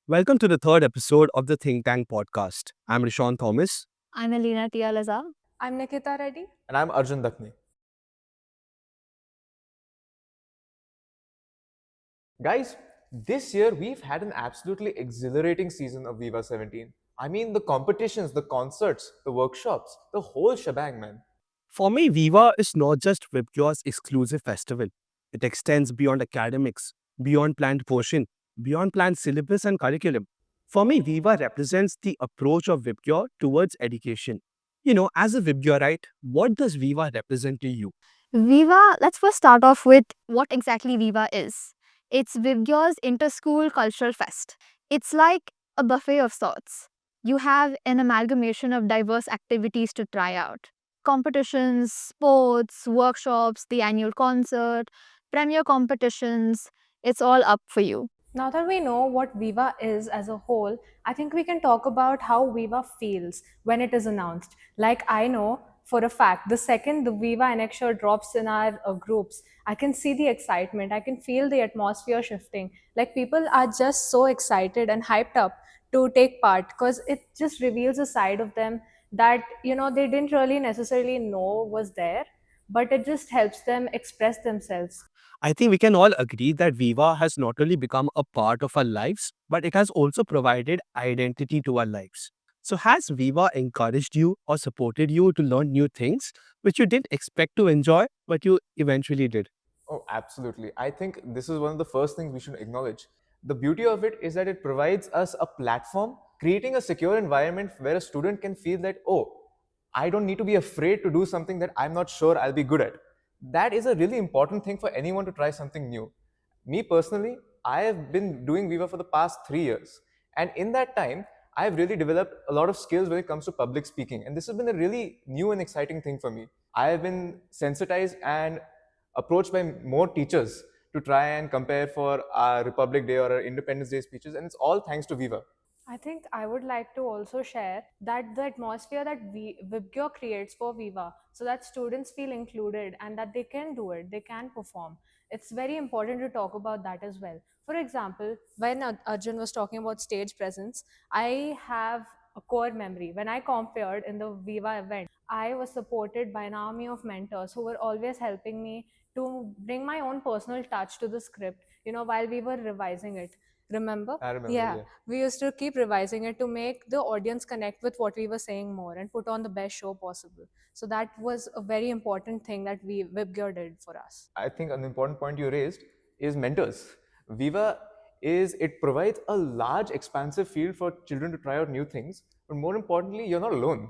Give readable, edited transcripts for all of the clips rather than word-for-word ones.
Welcome to the third episode of the Think Tank podcast. I'm Rishawn Thomas. I'm Elena Tialaza. I'm Nikita Reddy. And I'm Arjun Dakni. Guys, this year we've had an absolutely exhilarating season of Viva 17. I mean, the competitions, the concerts, the workshops, the whole shebang, man. For me, Viva is not just VIBGYOR's exclusive festival. It extends beyond academics, beyond planned portion, beyond planned syllabus and curriculum. For me, Viva represents the approach of VIBGYOR towards education. As a VIBGYORite, what does Viva represent to you? Viva, let's first start off with what exactly Viva is. It's VIBGYOR's inter-school cultural fest. It's like a buffet of sorts. You have an amalgamation of diverse activities to try out. Competitions, sports, workshops, the annual concert, premier competitions, it's all up for you. Now that we know what Viva is as a whole, I think we can talk about how Viva feels when it is announced. Like, I know for a fact, the second the Viva annexure drops in our groups, I can see the excitement. I can feel the atmosphere shifting. Like, people are just so excited and hyped up to take part because it just reveals a side of them that, they didn't really necessarily know was there, but it just helps them express themselves. I think we can all agree that Viva has not only become a part of our lives, but it has also provided identity to our lives. So, has Viva encouraged you or supported you to learn new things which you didn't expect to enjoy, but you eventually did? Oh, absolutely. I think this is one of the first things we should acknowledge. The beauty of it is that it provides us a platform, creating a secure environment where a student can feel that, oh, I don't need to be afraid to do something that I'm not sure I'll be good at. That is a really important thing for anyone to try something new. Me personally, I have been doing Viva for the past 3 years. And in that time, I've really developed a lot of skills when it comes to public speaking. And this has been a really new and exciting thing for me. I have been sensitized and approached by more teachers to try and compare for our Republic Day or our Independence Day speeches. And it's all thanks to Viva. I think I would like to also share that the atmosphere that VIBGYOR creates for Viva, so that students feel included and that they can do it, they can perform. It's very important to talk about that as well. For example, when Arjun was talking about stage presence, I have a core memory. When I compared in the Viva event, I was supported by an army of mentors who were always helping me to bring my own personal touch to the script, while we were revising it. Remember? I remember, Yeah, yeah. we used to keep revising it to make the audience connect with what we were saying more and put on the best show possible. So that was a very important thing that VIBGYOR did for us. I think an important point you raised is mentors. Viva it provides a large expansive field for children to try out new things, but more importantly, you're not alone.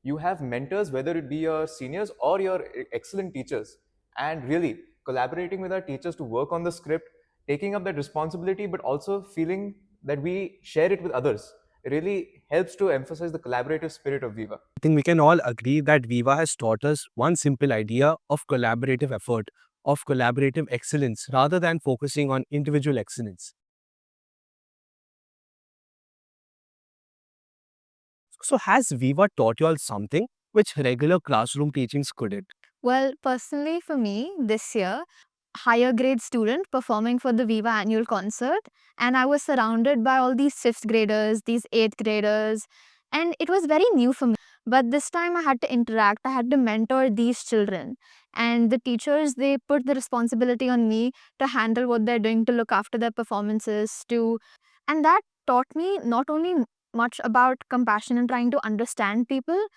You have mentors, whether it be your seniors or your excellent teachers, and really collaborating with our teachers to work on the script, taking up that responsibility, but also feeling that we share it with others. It really helps to emphasize the collaborative spirit of Viva. I think we can all agree that Viva has taught us one simple idea of collaborative effort, of collaborative excellence, rather than focusing on individual excellence. So, has Viva taught you all something which regular classroom teachings couldn't? Well, personally for me, this year, higher grade student performing for the Viva annual concert, and I was surrounded by all these 5th graders, these 8th graders, and it was very new for me. But this time I had to interact, I had to mentor these children, and the teachers, they put the responsibility on me to handle what they're doing, to look after their performances, to and that taught me not only much about compassion and trying to understand people.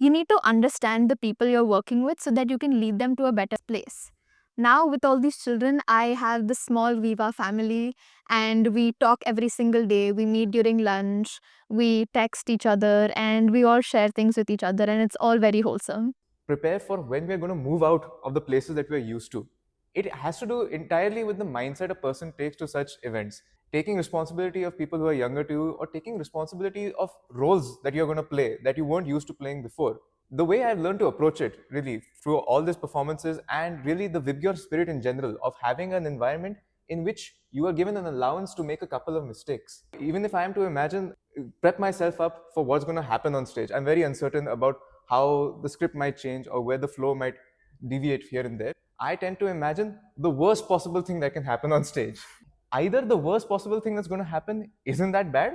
You need to understand the people you're working with so that you can lead them to a better place. Now, with all these children, I have the small Viva family, and we talk every single day. We meet during lunch, we text each other, and we all share things with each other, and it's all very wholesome. Prepare for when we're going to move out of the places that we're used to. It has to do entirely with the mindset a person takes to such events. Taking responsibility of people who are younger to you, or taking responsibility of roles that you're going to play that you weren't used to playing before. The way I've learned to approach it, really, through all these performances and really the VIBGYOR spirit in general of having an environment in which you are given an allowance to make a couple of mistakes. Even if I am to imagine, prep myself up for what's going to happen on stage, I'm very uncertain about how the script might change or where the flow might deviate here and there. I tend to imagine the worst possible thing that can happen on stage. either the worst possible thing that's going to happen isn't that bad,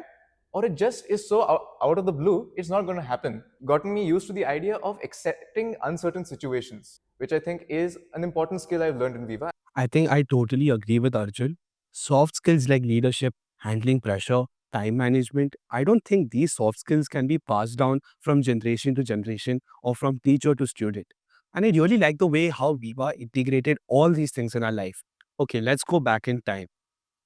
or it just is so out of the blue, it's not going to happen. Gotten me used to the idea of accepting uncertain situations, which I think is an important skill I've learned in Viva. I think I totally agree with Arjun. Soft skills like leadership, handling pressure, time management, I don't think these soft skills can be passed down from generation to generation or from teacher to student. And I really like the way how Viva integrated all these things in our life. Okay, let's go back in time.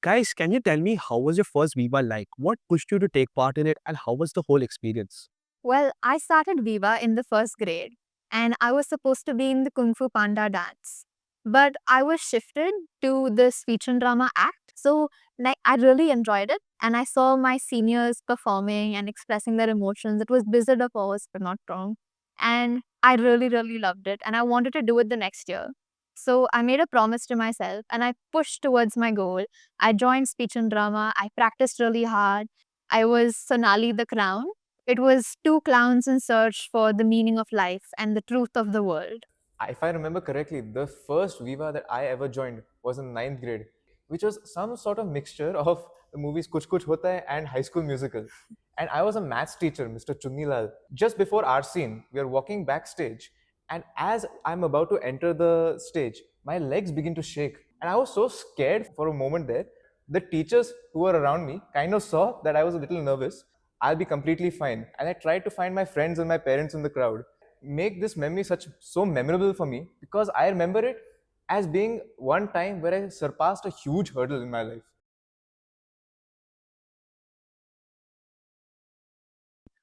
Guys, can you tell me how was your first Viva like? What pushed you to take part in it and how was the whole experience? Well, I started Viva in the first grade and I was supposed to be in the Kung Fu Panda dance. But I was shifted to the speech and drama act. So like I really enjoyed it and I saw my seniors performing and expressing their emotions. It was Blizzard of Oz, if I'm not wrong. And I really, really loved it. And I wanted to do it the next year. So I made a promise to myself and I pushed towards my goal. I joined speech and drama. I practiced really hard. I was Sonali the Crown. It was two clowns in search for the meaning of life and the truth of the world. If I remember correctly, the first Viva that I ever joined was in ninth grade, which was some sort of mixture of the movies Kuch Kuch Hota Hai and High School Musical. And I was a maths teacher, Mr. Chunnilal. Just before our scene, we are walking backstage, and as I'm about to enter the stage, my legs begin to shake. And I was so scared for a moment there. The teachers who were around me kind of saw that I was a little nervous. I'll be completely fine. And I tried to find my friends and my parents in the crowd. Make this memory so memorable for me because I remember it as being one time where I surpassed a huge hurdle in my life.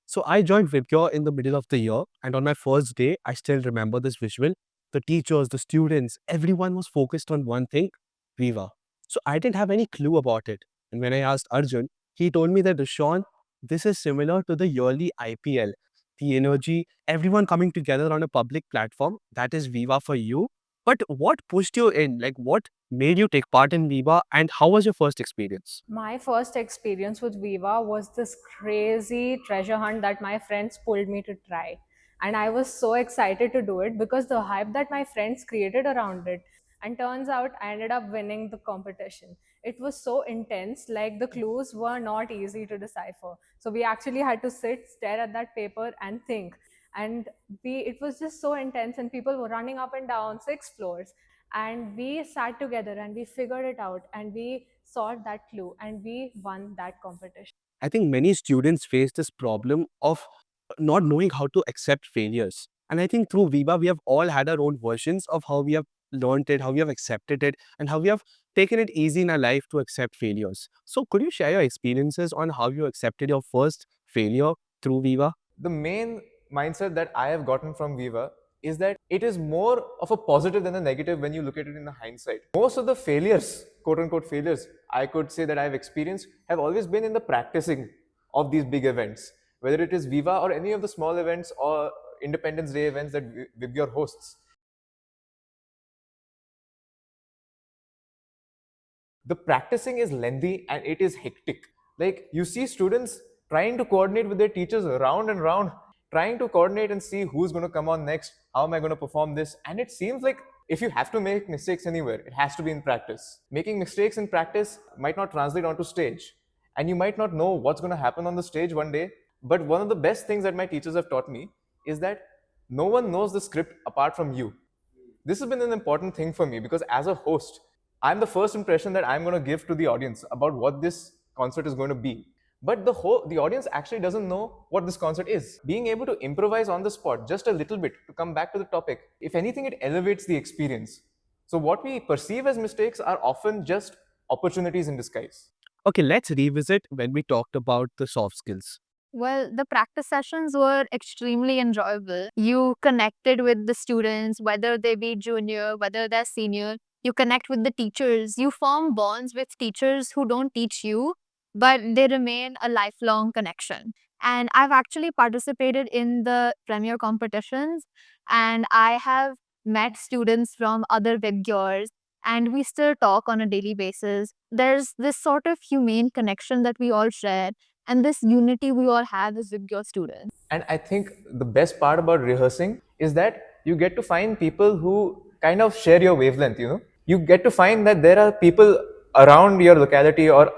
So I joined VIBGYOR in the middle of the year, and on my first day, I still remember this visual. The teachers, the students, everyone was focused on one thing, Viva. So I didn't have any clue about it. And when I asked Arjun, he told me that Rashawn, this is similar to the yearly IPL. The energy, everyone coming together on a public platform, that is Viva for you. But what pushed you in? Like, what made you take part in Viva, and how was your first experience? My first experience with Viva was this crazy treasure hunt that my friends pulled me to try. And I was so excited to do it because the hype that my friends created around it. And turns out I ended up winning the competition. It was so intense, like the clues were not easy to decipher. So we actually had to sit, stare at that paper, and think. And it was just so intense, and people were running up and down 6 floors, and we sat together and we figured it out and we solved that clue and we won that competition. I think many students face this problem of not knowing how to accept failures. And I think through Viva, we have all had our own versions of how we have learned it, how we have accepted it, and how we have taken it easy in our life to accept failures. So, could you share your experiences on how you accepted your first failure through Viva? The main mindset that I have gotten from Viva is that it is more of a positive than a negative when you look at it in the hindsight. Most of the failures, quote unquote failures, I could say that I've experienced have always been in the practicing of these big events, whether it is Viva or any of the small events or Independence Day events that VIBGYOR hosts. The practicing is lengthy and it is hectic. Like you see students trying to coordinate with their teachers round and round, trying to coordinate and see who's going to come on next, how am I going to perform this. And it seems like if you have to make mistakes anywhere, it has to be in practice. Making mistakes in practice might not translate onto stage, and you might not know what's going to happen on the stage one day. But one of the best things that my teachers have taught me is that no one knows the script apart from you. This has been an important thing for me because as a host, I'm the first impression that I'm going to give to the audience about what this concert is going to be. But the audience actually doesn't know what this concert is. Being able to improvise on the spot just a little bit to come back to the topic, if anything, it elevates the experience. So what we perceive as mistakes are often just opportunities in disguise. Okay, let's revisit when we talked about the soft skills. Well, the practice sessions were extremely enjoyable. You connected with the students, whether they be junior, whether they're senior. You connect with the teachers. You form bonds with teachers who don't teach you, but they remain a lifelong connection. And I've actually participated in the premier competitions, and I have met students from other VIBGYORs, and we still talk on a daily basis. There's this sort of humane connection that we all share and this unity we all have as VIBGYOR students. And I think the best part about rehearsing is that you get to find people who kind of share your wavelength, you know? You get to find that there are people around your locality or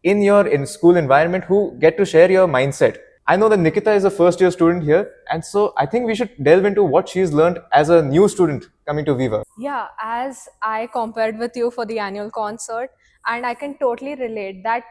in your school environment who get to share your mindset. I know that Nikita is a first year student here, and so I think we should delve into what she's learned as a new student coming to Viva. Yeah, as I compared with you for the annual concert, and I can totally relate that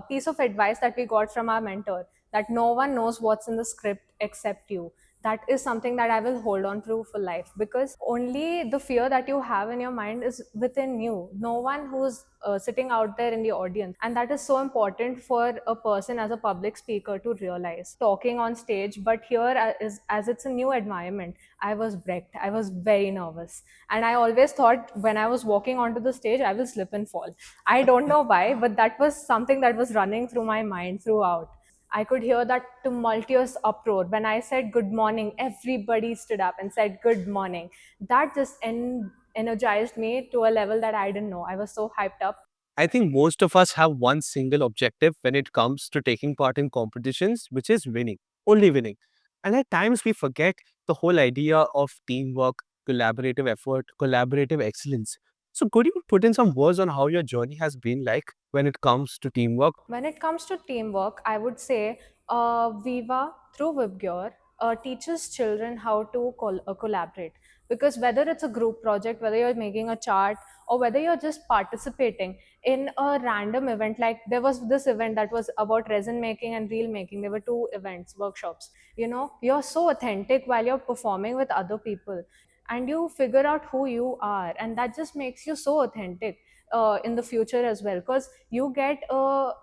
piece of advice that we got from our mentor, that no one knows what's in the script except you. That is something that I will hold on to for life, because only the fear that you have in your mind is within you. No one who's sitting out there in the audience. And that is so important for a person as a public speaker to realize. Talking on stage, but here, as it's a new environment, I was wrecked. I was very nervous. And I always thought when I was walking onto the stage, I will slip and fall. I don't know why, but that was something that was running through my mind throughout. I could hear that tumultuous uproar. When I said good morning, everybody stood up and said good morning. That just energized me to a level that I didn't know. I was so hyped up. I think most of us have one single objective when it comes to taking part in competitions, which is winning, only winning. And at times we forget the whole idea of teamwork, collaborative effort, collaborative excellence. So, could you put in some words on how your journey has been like when it comes to teamwork? When it comes to teamwork, I would say Viva through VIBGYOR teaches children how to collaborate. Because whether it's a group project, whether you're making a chart, or whether you're just participating in a random event, like there was this event that was about resin making and reel making. There were two events, workshops. You're so authentic while you're performing with other people, and you figure out who you are, and that just makes you so authentic in the future as well, because you get a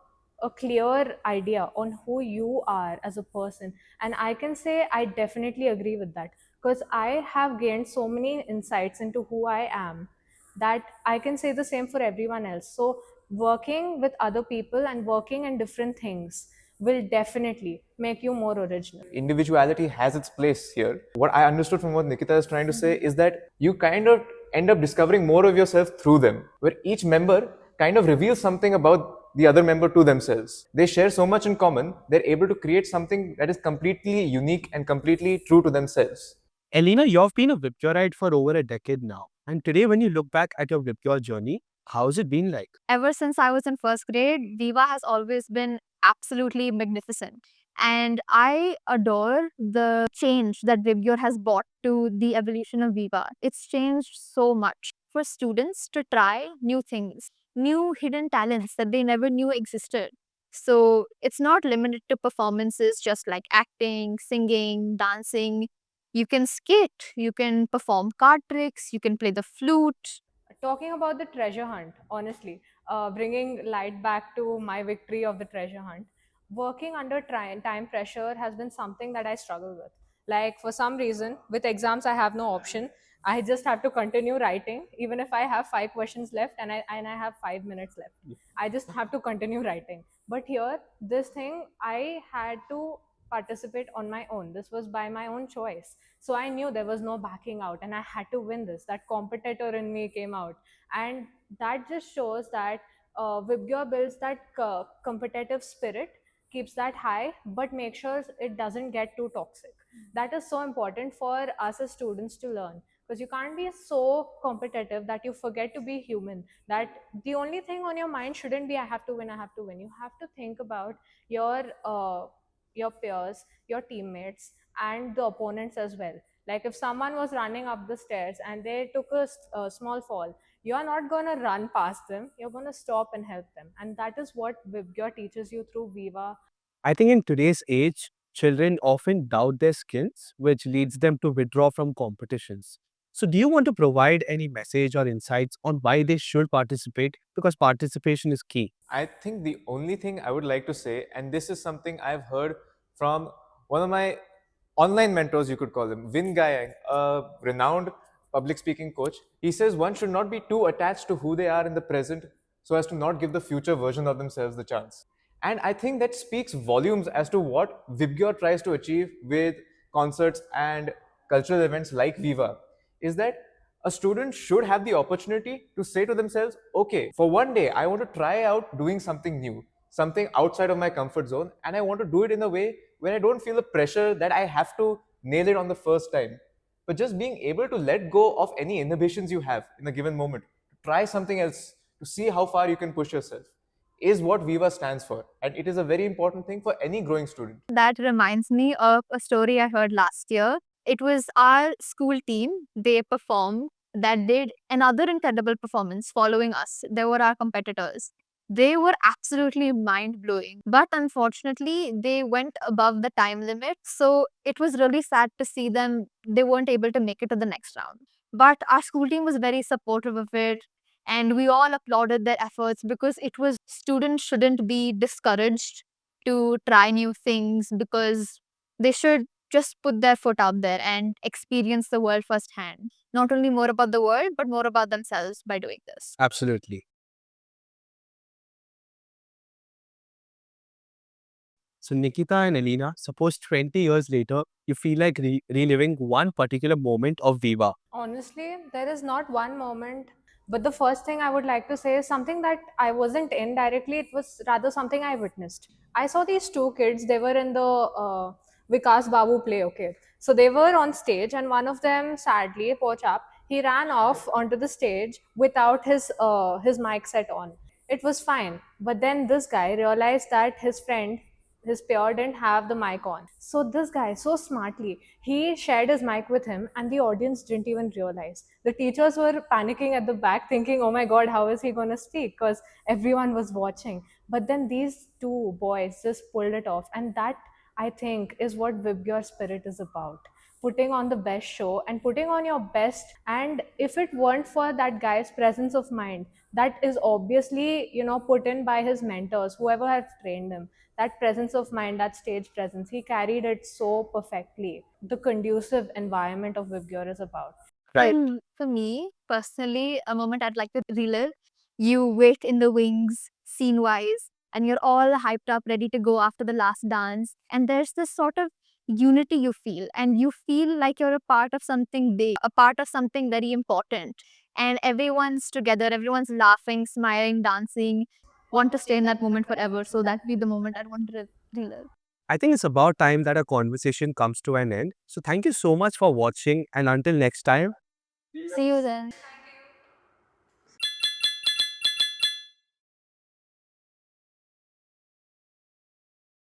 clear idea on who you are as a person. And I can say I definitely agree with that, because I have gained so many insights into who I am, that I can say the same for everyone else. So working with other people and working in different things will definitely make you more original. Individuality has its place here. What I understood from what Nikita is trying to say is that you kind of end up discovering more of yourself through them, where each member kind of reveals something about the other member to themselves. They share so much in common, they're able to create something that is completely unique and completely true to themselves. Elena, you've been a VIBGYORite for over a decade now. And today, when you look back at your VIBGYOR journey, how's it been like? Ever since I was in first grade, Viva has always been absolutely magnificent. And I adore the change that VIBGYOR has brought to the evolution of Viva. It's changed so much for students to try new things, new hidden talents that they never knew existed. So it's not limited to performances just like acting, singing, dancing. You can skate, you can perform card tricks, you can play the flute. Talking about the treasure hunt, honestly, bringing light back to my victory of the treasure hunt, working under time pressure has been something that I struggle with. Like, for some reason, with exams, I have no option. I just have to continue writing, even if I have 5 questions left and I have 5 minutes left. I just have to continue writing. But here, this thing, I had to participate on my own. This was by my own choice. So I knew there was no backing out, and I had to win this. That competitor in me came out. And that just shows that VIBGYOR builds that competitive spirit, keeps that high, but make sure it doesn't get too toxic. That is so important for us as students to learn, because you can't be so competitive that you forget to be human. That the only thing on your mind shouldn't be I have to win, I have to win. You have to think about your peers, your teammates, and the opponents as well. Like, if someone was running up the stairs and they took a small fall, you are not going to run past them. You're going to stop and help them. And that is what VIBGYOR teaches you through Viva. I think in today's age, children often doubt their skills, which leads them to withdraw from competitions. So, do you want to provide any message or insights on why they should participate? Because participation is key. I think the only thing I would like to say, and this is something I've heard from one of my online mentors, you could call him, Vin Gayang, a renowned public speaking coach. He says one should not be too attached to who they are in the present so as to not give the future version of themselves the chance. And I think that speaks volumes as to what VIBGYOR tries to achieve with concerts and cultural events like Viva, is that a student should have the opportunity to say to themselves, okay, for one day, I want to try out doing something new, something outside of my comfort zone, and I want to do it in a way where I don't feel the pressure that I have to nail it on the first time. But just being able to let go of any inhibitions you have in a given moment, try something else, to see how far you can push yourself is what Viva stands for. And it is a very important thing for any growing student. That reminds me of a story I heard last year. It was our school team, they performed, that did another incredible performance following us. They were our competitors. They were absolutely mind blowing. But unfortunately, they went above the time limit. So it was really sad to see them, they weren't able to make it to the next round. But our school team was very supportive of it. And we all applauded their efforts because it was students shouldn't be discouraged to try new things because they should just put their foot out there and experience the world firsthand. Not only more about the world, but more about themselves by doing this. Absolutely. So, Nikita and Alina, suppose 20 years later, you feel like reliving one particular moment of Viva. Honestly, there is not one moment, but the first thing I would like to say is something that I wasn't in directly, it was rather something I witnessed. I saw these two kids, they were in the Vikas Babu play, okay. So they were on stage, and one of them, sadly, poor chap, he ran off onto the stage without his mic set on. It was fine, but then this guy realized that his peer didn't have the mic on. So this guy, so smartly, he shared his mic with him, and the audience didn't even realize. The teachers were panicking at the back, thinking, "Oh my God, how is he going to speak?" Because everyone was watching. But then these two boys just pulled it off, and that, I think, is what VIBGYOR spirit is about. Putting on the best show and putting on your best. And if it weren't for that guy's presence of mind, that is obviously, put in by his mentors, whoever had trained him, that presence of mind, that stage presence, he carried it so perfectly. The conducive environment of VIBGYOR is about. Right. For me, personally, a moment I'd like to relive, you wait in the wings, scene wise, and you're all hyped up, ready to go after the last dance. And there's this sort of unity you feel, and you feel like you're a part of something big, a part of something very important. And everyone's together, everyone's laughing, smiling, dancing, want to stay in that moment forever. So that'd be the moment I'd want to relive. I think it's about time that our conversation comes to an end. So, thank you so much for watching, and until next time. See you then.